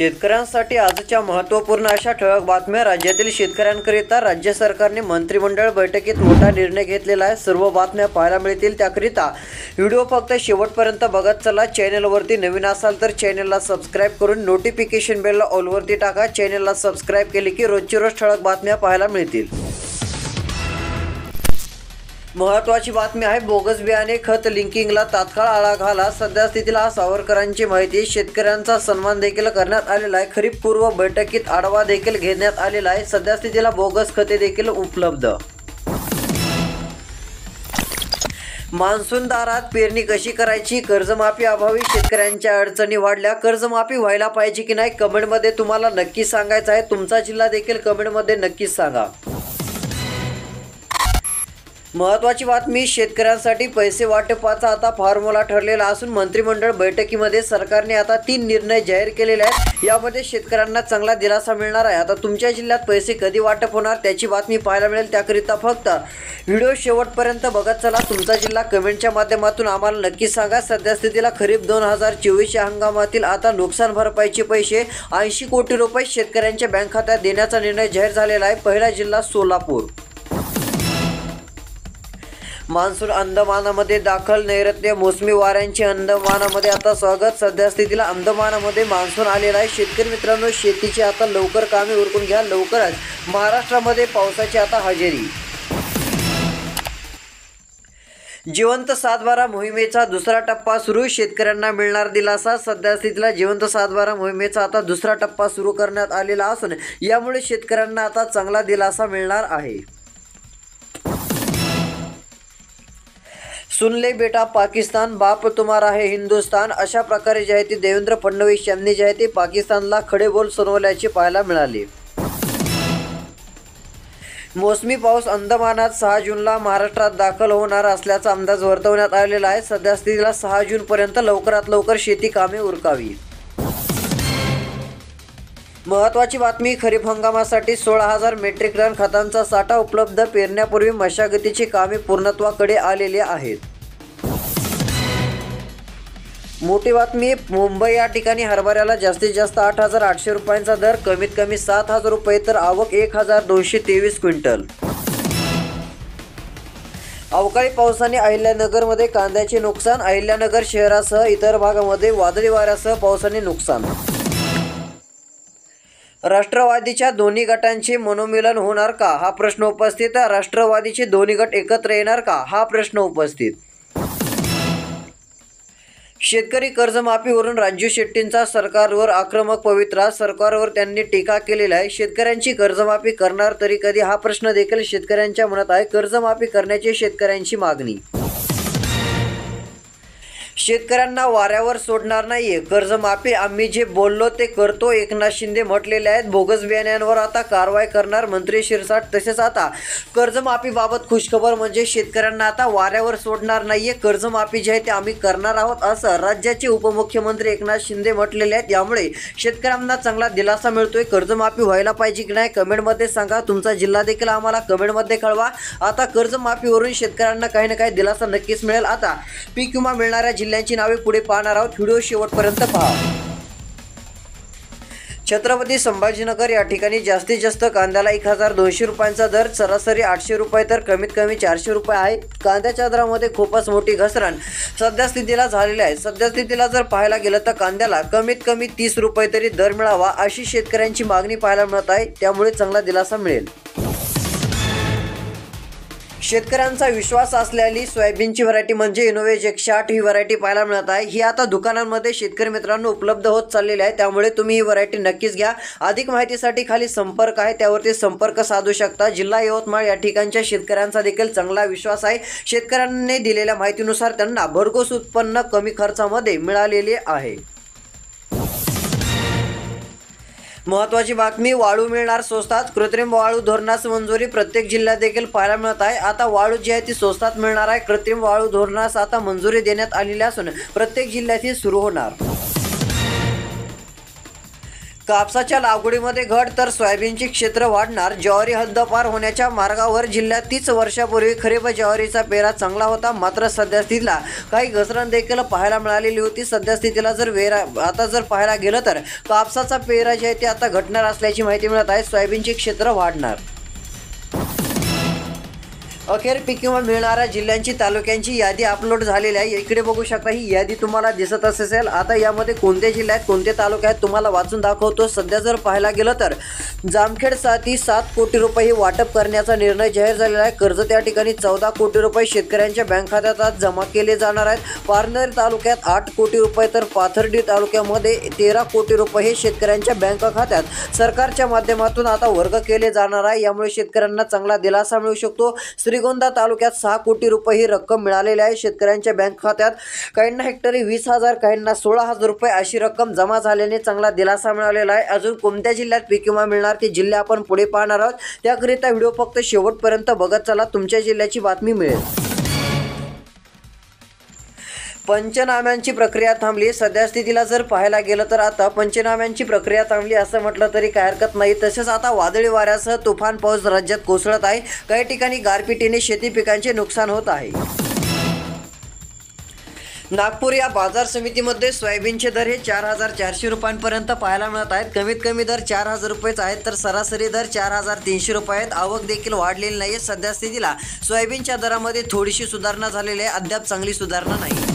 शेतकऱ्यांसाठी आजच्या महत्त्वपूर्ण अशा ठळक बातम्या। राज्यातील शेतकऱ्यांकरिता राज्य सरकारने मंत्रिमंडळ बैठकीत मोठा निर्णय घेतलेला आहे। सर्व बातम्या पाहायला मिळतील, त्याकरिता व्हिडिओ फक्त शेवटपर्यंत बघत चला। चॅनलवरती नवीन असाल तर चॅनलला सबस्क्राइब करून नोटिफिकेशन बेलला ऑलवरती टाका। चॅनलला सबस्क्राइब केले की रोजची रोज ठळक बातम्या पाहायला मिळतील। महत्त्वाची बातमी आहे, बोगस बियाणे खत लिंकिंगला तात्काळ आळा घाला। सध्या स्थितीला सावरकरांची माहिती, शेतकऱ्यांचा सन्मान देखील करण्यात आलेला आहे। खरीप पूर्व बैठकीत आढावा देखील घेण्यात आलेला आहे। सध्या स्थितीला बोगस खते देखील उपलब्ध। मान्सून दारात पेरणी कशी करायची, कर्जमाफी अभावी शेतकऱ्यांच्या अडचणी वाढल्या। कर्जमाफी व्हायला पाहिजे की नाही कमेंटमध्ये तुम्हाला नक्की सांगायचं आहे। तुमचा जिल्हा देखील कमेंटमध्ये नक्कीच सांगा। महत्त्वाची बातमी, शेतकऱ्यांसाठी पैसे वाटपाचा आता फॉर्म्युला ठरलेला असून मंत्रिमंडळ बैठकीमध्ये सरकारने आता 3 निर्णय जाहीर केलेले आहेत। यामध्ये शेतकऱ्यांना चांगला दिलासा मिळणार आहे। आता तुमच्या जिल्ह्यात पैसे कधी वाटप होणार त्याची बातमी पाहायला मिळेल, त्याकरिता फक्त व्हिडिओ शेवटपर्यंत बघत चला। तुमचा जिल्हा कमेंटच्या माध्यमातून आम्हाला नक्की सांगा। सध्या स्थितीला खरीप 2024 या हंगामातील आता नुकसान भरपाईचे पैसे 80 कोटी रुपये शेतकऱ्यांच्या बँक खात्यात देण्याचा निर्णय जाहीर झालेला आहे। पहिला जिल्हा सोलापूर। मान्सून अंदमानामध्ये दाखल, नैऋत्य मोसमी वाऱ्यांचे अंदमानामध्ये आता स्वागत। सध्या स्थितीला अंदमानामध्ये मान्सून आलेला आहे। शेतकरी मित्रांनो, शेतीची आता लवकर कामे उरकून घ्या। लवकरच महाराष्ट्रामध्ये पावसाची आता हजेरी। जिवंत सातबारा मोहिमेचा दुसरा टप्पा सुरू, शेतकऱ्यांना मिळणार दिलासा। सध्या स्थितीला जिवंत सातबारा मोहिमेचा आता दुसरा टप्पा सुरू करण्यात आलेला असून यामुळे शेतकऱ्यांना आता चांगला दिलासा मिळणार आहे। सुन ले बेटा पाकिस्तान, बाप तुम्हारा है हिंदुस्तान, अशा प्रकारे जे आहे ते देवेंद्र फडणवीस यांनी जे आहे ते पाकिस्तानला खडे बोल सुनावल्याचे पाहायला मिळाले। मोसमी पाऊस अंदमानात 6 जूनला महाराष्ट्रात दाखल होणार असल्याचा अंदाज वर्तवण्यात आलेला आहे। सध्या स्थितीला 6 जूनपर्यंत लवकरात लवकर शेती कामे उरकावी। महत्त्वाची बातमी, खरीप हंगामासाठी 16,000 मेट्रिक टन खतांचा साठा उपलब्ध। पेरण्यापूर्वी मशागतीची कामे पूर्णत्वाकडे आलेली आहेत। मोठी बातमी, मुंबई या ठिकाणी हरभऱ्याला जास्तीत जास्त 8,800 रुपयांचा दर, कमीत कमी 7,000 रुपये तर आवक 1,223 क्विंटल। अवकाळी पावसाने अहिल्यानगरमध्ये कांद्याचे नुकसान, अहिल्यानगर शहरासह इतर भागामध्ये वादळी वाऱ्यासह पावसाने नुकसान। राष्ट्रवादीच्या दोन्ही गटांचे मनोमिलन होणार का, हा प्रश्न उपस्थित। राष्ट्रवादीचे दोन्ही गट एकत्र येणार का, हा प्रश्न उपस्थित। शेतकरी कर्जमाफीवरून राजू शेट्टींचा सरकारवर आक्रमक पवित्रा, सरकारवर त्यांनी टीका केलेली आहे। शेतकऱ्यांची कर्जमाफी करणार तरी कधी, हा प्रश्न देखील शेतकऱ्यांच्या मनात आहे। कर्जमाफी करण्याची शेतकऱ्यांची मागणी। शेतकऱ्यांना वाऱ्यावर सोडणार नाहीये, कर्जमाफी आम्ही जे बोललो ते करतो, एकनाथ शिंदे म्हटलेले आहेत। बोगस बियाण्यांवर आता कारवाई करणार मंत्री शिरसाट। तसेच आता कर्जमाफीबाबत खुशखबर म्हणजे शेतकऱ्यांना आता वाऱ्यावर सोडणार नाहीये, कर्जमाफी जे आहे ते आम्ही करणार आहोत, असं राज्याचे उपमुख्यमंत्री एकनाथ शिंदे म्हटलेले आहेत। यामुळे शेतकऱ्यांना चांगला दिलासा मिळतोय। कर्जमाफी व्हायला पाहिजे की नाही कमेंटमध्ये सांगा। तुमचा जिल्हा देखील आम्हाला कमेंटमध्ये कळवा। आता कर्जमाफीवरून शेतकऱ्यांना काही ना काही दिलासा नक्कीच मिळेल। आता पीक विमा मिळणाऱ्या जिल्ह्यांची नावे पुढे पाहणार आहोत, व्हिडिओ शेवटपर्यंत पहा। छत्रपती संभाजीनगर या ठिकाणी जास्तीत जास्त कांद्याला 1,200 रुपयांचा दर, सरासरी 800 रुपये तर कमीत कमी 400 रुपये आहे। कांद्याच्या दरामध्ये खूपच मोठी घसरण सध्या स्थितीला झालेली आहे। सध्या स्थितीला जर पाहायला गेलं तर कांद्याला कमीत कमी 30 रुपये तरी दर मिळावा अशी शेतकऱ्यांची मागणी पाहायला मिळत आहे। त्यामुळे चांगला दिलासा मिळेल। शेतकऱ्यांचा विश्वास असलेली सोयाबीनची व्हरायटी म्हणजे इनोव्हेज 108 ही व्हरायटी पाहायला मिळत आहे। ही आता दुकानांमध्ये शेतकरी मित्रांनो उपलब्ध होत चाललेली आहे, त्यामुळे तुम्ही ही व्हरायटी नक्कीच घ्या। अधिक माहितीसाठी खाली संपर्क आहे, त्यावरती संपर्क साधू शकता। जिल्हा यवतमाळ या ठिकाणच्या शेतकऱ्यांचा देखील चांगला विश्वास आहे। शेतकऱ्यांनी दिलेल्या माहितीनुसार त्यांना भरघोस उत्पन्न कमी खर्चामध्ये मिळालेले आहे। महत्त्वाची बातमी, वाळू मिळणार स्वस्तात, कृत्रिम वाळू धोरणास मंजुरी प्रत्येक जिल्ह्यात देखील पाहायला मिळत आहे। आता वाळू जी आहे ती स्वस्तात मिळणार आहे। कृत्रिम वाळू धोरणास आता मंजुरी देण्यात आलेली असून प्रत्येक जिल्ह्यात ही सुरू होणार। कापसाच्या लागवडीमध्ये घट तर सोयाबीनचे क्षेत्र वाढणार. ज्वारी हद्दपार होण्याच्या मार्गावर. जिल्ह्यात 30 वर्षापूर्वी खरीप ज्वारीचा पेरा चांगला होता, मात्र सद्यस्थितीला काही घसरण देखील पाहायला मिळालेली होती. सद्यस्थितीला जर पाहायला गेलं तर कापसाचा पेरा जे आहे ते आता घटणार असल्याची माहिती मिळत आहे. सोयाबीनचे क्षेत्र वाढणार. अखेर पीक विमा मिळणाऱ्या जिल्ह्यांची तालुक्यांची यादी अपलोड झालेली आहे. इकडे बघू शकता, ही यादी तुम्हाला दिसत असेल. आता यामध्ये कोणते जिल्हे आहेत, कोणते तालुके आहेत तुम्हाला वाचून दाखवतो. सध्या जर पाहायला गेलं तर जामखेडसाठी 7 कोटी रुपये वाटप करण्याचा निर्णय जाहीर झालेला आहे. कर्जत या ठिकाणी 14 कोटी रुपये शेतकऱ्यांच्या बँक खात्यात आज जमा केले जाणार आहेत. पारनेर तालुक्यात 8 कोटी रुपये तर पाथर्डी तालुक्यामध्ये 13 कोटी रुपये हे शेतकऱ्यांच्या बँक खात्यात सरकारच्या माध्यमातून आता वर्ग केले जाणार आहे. यामुळे शेतकऱ्यांना चांगला दिलासा मिळू शकतो. श्रीगोंदा तालुक्यात 6 कोटी रुपये ही रक्कम मिळालेली आहे शेतकऱ्यांच्या बँक खात्यात. काहींना हेक्टरी 20,000, काहींना 16,000 रुपये अशी रक्कम जमा झाल्याने चांगला दिलासा मिळालेला आहे. अजून कोणत्या जिल्ह्यात पीक विमा मिळणार ते जिल्हे आपण पुढे पाहणार आहोत. त्याकरिता व्हिडिओ फक्त शेवटपर्यंत बघत चला, तुमच्या जिल्ह्याची बातमी मिळेल. पंचनाम्यांची प्रक्रिया थांबली. सद्यस्थितीला जर पाहायला गेलं तर आता पंचनाम्यांची प्रक्रिया थांबली असं म्हटलं तरी काय हरकत नाही. तसेच आता वादळी वाऱ्यासह तुफान पाऊस राज्यात कोसळत आहे. काही ठिकाणी गारपिटीने शेती पिकांचे नुकसान होत आहे. नागपूर या बाजार समितीमध्ये सोयाबीनचे दर हे 4,400 रुपयांपर्यंत पाहायला मिळत आहेत. कमीत कमी दर 4,000 रुपयेच आहेत, तर सरासरी दर 4,300 रुपये आहेत. आवक देखील वाढलेली नाही आहे. सद्यस्थितीला सोयाबीनच्या दरामध्ये थोडीशी सुधारणा झालेली आहे, अद्याप चांगली सुधारणा नाही.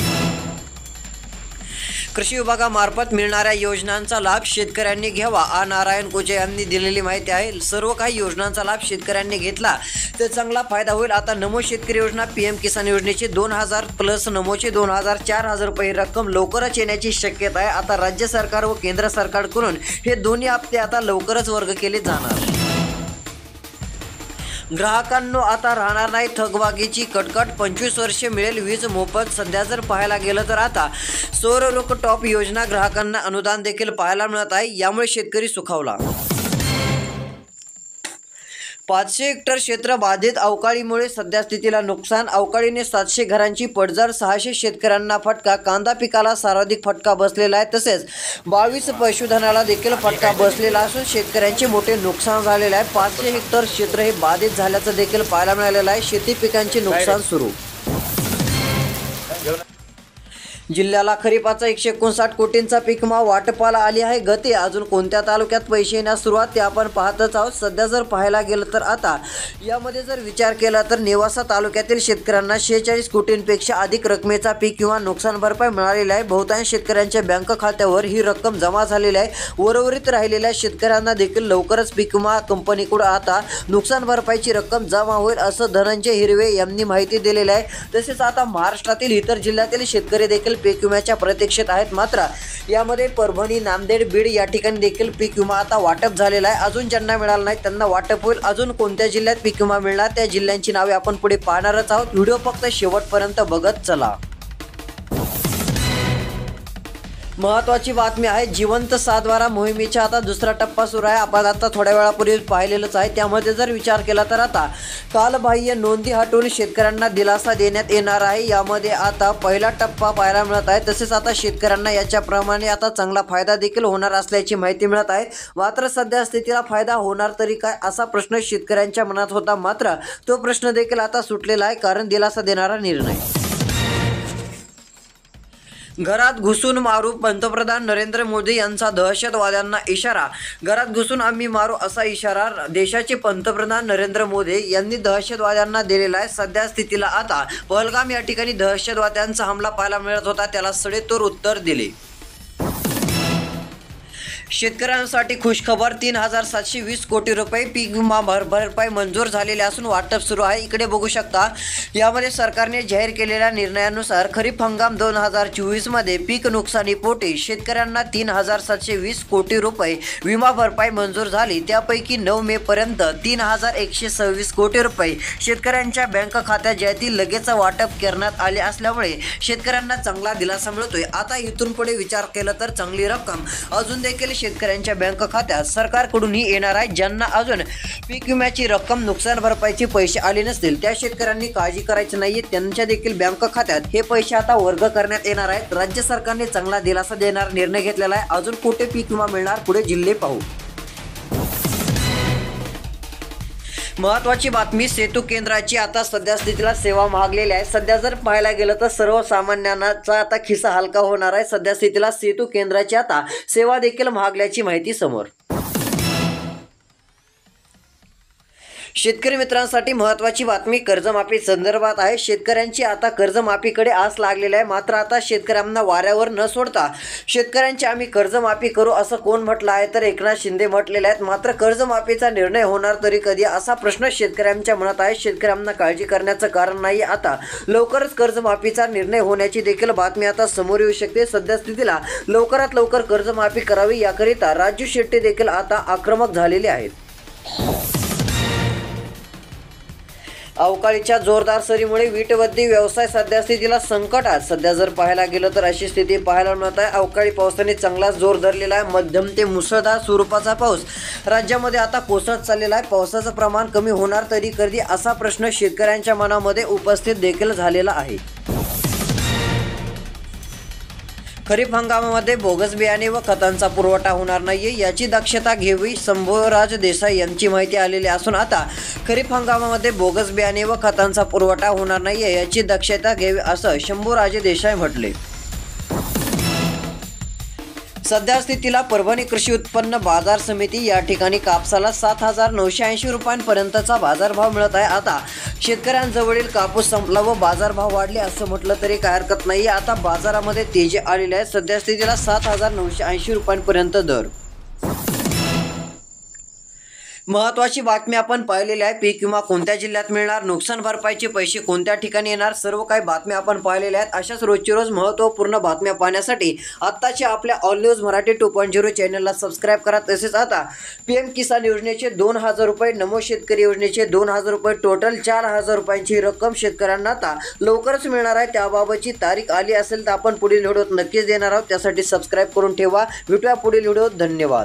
कृषी विभागामार्फत मिळणाऱ्या योजनांचा लाभ शेतकऱ्यांनी घ्यावा. नारायण कोचे यांनी दिलेली माहिती आहे. सर्व काही योजनांचा लाभ शेतकऱ्यांनी घेतला तर चांगला फायदा होईल. आता नमो शेतकरी योजना, PM किसान योजनेचे 2,000 प्लस नमोचे 2,000, 4,000 रुपये रक्कम लवकरच येण्याची शक्यता आहे. आता राज्य सरकार व केंद्र सरकारकडून हे दोन्ही हप्ते आता लवकरच वर्ग केले जाणार. ग्राहकांनो आता राहणार नाही थकबाकीची कटकट. 25 वर्षे मिळेल वीज मोफत. सध्या जर पाहायला गेलं तर आता सौर रूफटॉप योजना ग्राहकांना अनुदान देखील पाहायला मिळत आहे. यामुळे शेतकरी सुखावला. 500 हेक्टर क्षेत्र बाधित. अवकाळीमुळे सद्यस्थितीला नुकसान. अवकाळीने 700 घरांची पडझड, 600 शेतकऱ्यांना फटका. कांदा पिकाला सर्वाधिक फटका बसलेला आहे. तसेच 22 पशुधनाला देखील फटका बसलेला असून शेतकऱ्यांचे मोठे नुकसान झालेले आहे. 500 हेक्टर क्षेत्र हे बाधित झाल्याचं देखील पाहायला मिळालेलं आहे. शेती पिकांचे नुकसान सुरू. जिल्ह्याला खरीपाचा 159 कोटींचा पीक विमा वाटपाला आली आहे गती. अजून कोणत्या तालुक्यात पैसे येण्यास सुरुवात ते आपण पाहतच आहोत. सध्या जर पाहायला गेलं तर आता यामध्ये जर विचार केला तर नेवासा तालुक्यातील शेतकऱ्यांना 46 कोटींपेक्षा अधिक रकमेचा पीक किंवा नुकसान भरपाई मिळालेली आहे. बहुतांश शेतकऱ्यांच्या बँक खात्यावर ही रक्कम जमा झालेली आहे. उर्वरित राहिलेल्या शेतकऱ्यांना देखील लवकरच पीक विमा कंपनीकडून आता नुकसान भरपाईची रक्कम जमा होईल असं धनंजय हिरवे यांनी माहिती दिलेली आहे. तसेच आता महाराष्ट्रातील इतर जिल्ह्यातील शेतकरी देखील पीक विम्याच्या प्रतीक्षेत आहेत. मात्र यामध्ये परभणी, नांदेड, बीड या ठिकाणी देखील पीक विमा आता वाटप झालेला आहे. अजून ज्यांना मिळाला नाही त्यांना वाटप होईल. अजून कोणत्या जिल्ह्यात पीक विमा मिळणार त्या जिल्ह्यांची नावे आपण पुढे पाहणारच आहोत. व्हिडिओ फक्त शेवटपर्यंत बघत चला. महत्त्वाची बातमी आहे. जिवंत सातबारा मोहिमेचा आता दुसरा टप्पा सुरू आहे. आपण आता थोड्या वेळापूर्वी पाहिलेलंच आहे. त्यामध्ये जर विचार केला तर आता कालबाह्य नोंदी हटवून शेतकऱ्यांना दिलासा देण्यात येणार आहे. यामध्ये आता पहिला टप्पा पाहायला मिळत आहे. तसेच आता शेतकऱ्यांना याच्याप्रमाणे आता चांगला फायदा देखील होणार असल्याची माहिती मिळत आहे. मात्र सध्या स्थितीला फायदा होणार तरी काय असा प्रश्न शेतकऱ्यांच्या मनात होता. मात्र तो प्रश्न देखील आता सुटलेला आहे, कारण दिलासा देणारा निर्णय. घरात घुसून मारू, पंतप्रधान नरेंद्र मोदी यांचा दहशतवाद्यांना इशारा. घरात घुसून आम्ही मारू असा इशारा देशाचे पंतप्रधान नरेंद्र मोदी यांनी दहशतवाद्यांना दिलेला आहे. सध्या स्थितीला आता पहलगाम या ठिकाणी दहशतवाद्यांचा हमला पाहायला मिळत होता, त्याला सडेतोड उत्तर दिले. शेतकऱ्यांसाठी खुशखबर. 3,720 कोटी रुपये पीक विमा भरपाई मंजूर झालेले असून वाटप सुरू आहे. इकडे बघू शकता, यामध्ये सरकारने जाहीर केलेल्या निर्णयानुसार खरीप हंगाम 2024 मध्ये पीक नुकसानीपोटी शेतकऱ्यांना 3,720 कोटी रुपये विमा भरपाई मंजूर झाली. त्यापैकी 9 मे पर्यंत 3,126 कोटी रुपये शेतकऱ्यांच्या बँक खात्यात ज्यातील लगेच वाटप करण्यात आले असल्यामुळे शेतकऱ्यांना चांगला दिलासा मिळतोय. आता इथून पुढे विचार केला तर चांगली रक्कम अजून देखील शेतकऱ्यांच्या बँक खात्यात सरकारकडूनही येणार आहे. ज्यांना अजून पीक विम्याची रक्कम, नुकसान भरपाईचे पैसे आले नसतील त्या शेतकऱ्यांनी काळजी करायची नाहीये. त्यांच्या देखील बँक खात्यात हे पैसे आता वर्ग करण्यात येणार आहेत. राज्य सरकारने चांगला दिलासा देणारा निर्णय घेतलेला आहे. अजून कुठे पीक विमा मिळणार, पुढे जिल्हे पाहू. महत्त्वाची बातमी, सेतू केंद्राची आता सध्या स्थितीला सेवा महागलेल्या आहे. सध्या जर पाहायला गेलं तर सर्वसामान्यांचा आता खिसा हलका होणार आहे. सध्या स्थितीला सेतू केंद्राची आता सेवा देखील महागल्याची माहिती समोर. शेतकरी मित्रांसाठी महत्त्वाची बातमी कर्जमाफी संदर्भात आहे. शेतकऱ्यांची आता कर्जमाफीकडे आस लागलेली आहे. मात्र आता शेतकऱ्यांना वाऱ्यावर न सोडता शेतकऱ्यांची आम्ही कर्जमाफी करू असं कोण म्हटलं आहे, तर एकनाथ शिंदे म्हटलेले आहेत. मात्र कर्जमाफीचा निर्णय होणार तरी कधी, असा प्रश्न शेतकऱ्यांच्या मनात आहे. शेतकऱ्यांना काळजी करण्याचं कारण नाही. आता लवकरच कर्जमाफीचा निर्णय होण्याची देखील बातमी आता समोर येऊ शकते. सध्या स्थितीला लवकरात लवकर कर्जमाफी करावी याकरिता राजू शेट्टी देखील आता आक्रमक झालेले आहेत. अवकाळीच्या जोरदार सरीमुळे वीटभट्टी व्यवसाय सध्या स्थितीला संकटात. सध्या जर पाहायला गेलं तर अशी स्थिती पाहायला मिळत आहे. अवकाळी पावसाने चांगलाच जोर धरलेला आहे. मध्यम ते मुसळधार स्वरूपाचा पाऊस राज्यामध्ये आता कोसळत चाललेला आहे. पावसाचं प्रमाण कमी होणार तरी कधी, असा प्रश्न शेतकऱ्यांच्या मनामध्ये उपस्थित देखील झालेला आहे. खरीप हंगामामध्ये बोगस बियाणे व खतांचा पुरवठा होणार नाहीये, याची दक्षता घ्यावी, शंभूराज देसाई यांची माहिती आलेली असून आता खरीप हंगामामध्ये बोगस बियाणे व खतांचा पुरवठा होणार नाहीये, याची दक्षता घ्यावी असं शंभूराजे देसाई म्हटले. सध्या स्थितीला परभणी कृषी उत्पन्न बाजार समिती या ठिकाणी कापसाला 7,980 रुपयांपर्यंतचा बाजारभाव मिळत आहे. आता शेतकऱ्यांजवळील कापूस संपला व बाजारभाव वाढले असं म्हटलं तरी काय हरकत नाही. आता बाजारामध्ये तेजी आलेली आहे. सध्या स्थितीला 7,980 रुपयांपर्यंत दर. महत्त्वाची बातमी आपण पाहिलेली आहे. पीक विमा कोणत्या जिल्ह्यात मिळणार, नुकसान भरपाईचे पैसे कोणत्या ठिकाणी येणार, सर्व काही बातम्या आपण पाहिलेल्या आहेत. अशाच रोजची रोज महत्त्वपूर्ण बातम्या पाहण्यासाठी आत्ताच्या आपल्या ऑल न्यूज मराठी 2.0 चॅनलला सबस्क्राईब करा. तसेच आता PM किसान योजनेचे 2,000 रुपये, नमो शेतकरी योजनेचे 2,000 रुपये, टोटल 4,000 रुपयांची रक्कम शेतकऱ्यांना आता लवकरच मिळणार आहे. त्याबाबतची तारीख आली असेल तर आपण पुढील व्हिडिओत नक्कीच देणार आहोत. त्यासाठी सबस्क्राईब करून ठेवा. भेटूया पुढील व्हिडिओत. धन्यवाद.